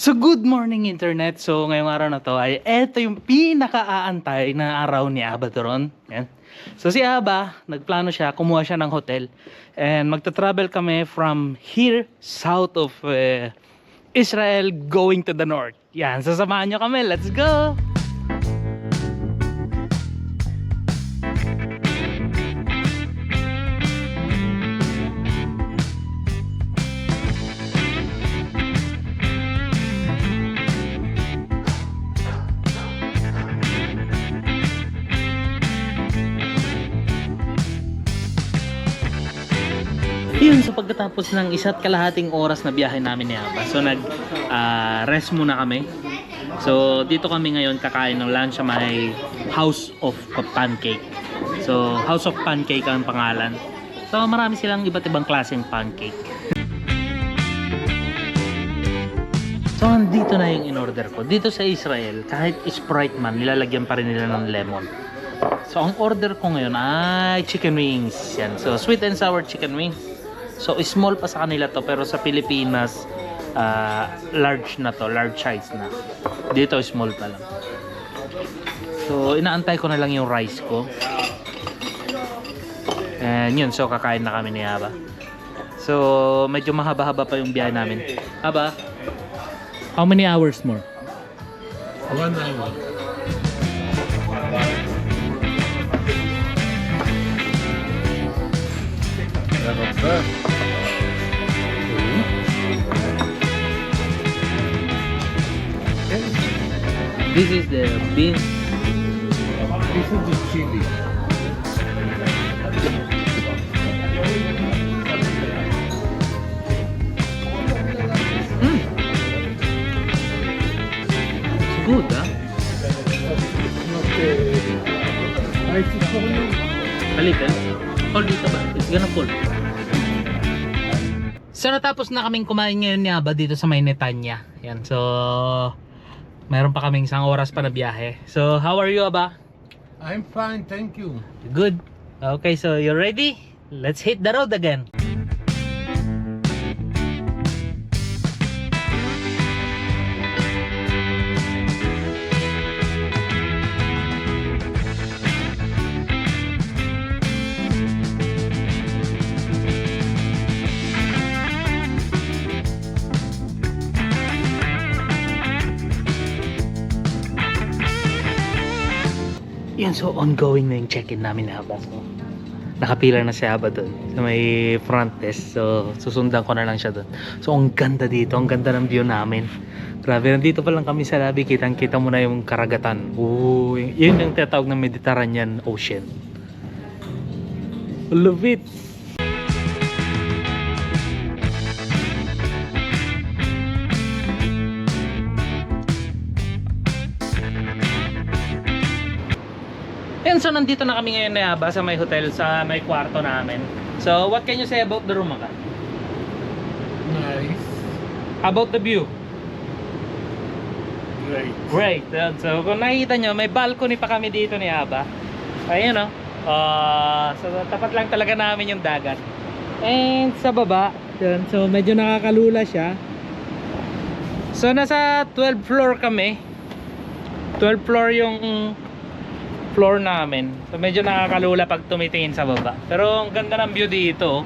So good morning internet. So ngayong araw na to ay eto yung pinaka-aantay na araw ni Aba Doron. Yan. So si Aba, nagplano siya, kumuha siya ng hotel. And magta-travel kami from here south of Israel going to the north. Yan, sasamahan nyo kami. Let's go! Yun, so pagkatapos ng 1.5 oras na biyahe namin ni Aba, so rest muna kami. So dito kami ngayon kakain ng lunch sa may House of Pancake. So House of Pancake ang pangalan. So marami silang iba't ibang klaseng pancake. So andito na yung in-order ko. Dito sa Israel, kahit Sprite man, nilalagyan pa rin nila ng lemon. So ang order ko ngayon ay chicken wings. Yan. So sweet and sour chicken wings. So small pa sa kanila to, pero sa Pilipinas large na to, large size na. Dito small pa lang. So inaantay ko na lang yung rice ko. And yun, so kakain na kami ni Aba. So medyo mahaba-haba pa yung biyahe namin. Aba, how many hours more? 1 hour. This is the beans. This is the chili. It's good, huh? Rice is for you. A little. Hold dito ba? It's gonna fall. So natapos na kaming kumain ngayon ni Aba dito sa may Netanya. Yan. So mayroon pa kaming 1 oras pa na biyahe. So how are you, Aba? I'm fine, thank you. Good. Okay, so you ready? Let's hit the road again. Yan, so ongoing na yung check-in namin na Aba. So, nakapila na si Aba doon sa may front desk. So susundan ko na lang siya doon. So ang ganda dito, ang ganda ng view namin. Grabe, nandito pa lang kami sa lobby, kitang-kita mo na yung karagatan. Ooh, yun yung tinatawag ng Mediterranean Ocean. Love it! And so nandito na kami ngayon na Aba sa may hotel, sa may kwarto namin. So what can you say about the room, Aba? Nice. About the view? Great. Great. So kung nakikita nyo, may balcony pa kami dito ni Aba. Ayun o. So tapat lang talaga namin yung dagat. And sa baba, yun, so medyo nakakalula siya. So nasa 12th floor kami. 12th floor yung floor namin. So medyo nakakalula pag tumitingin sa baba. Pero ang ganda ng view dito.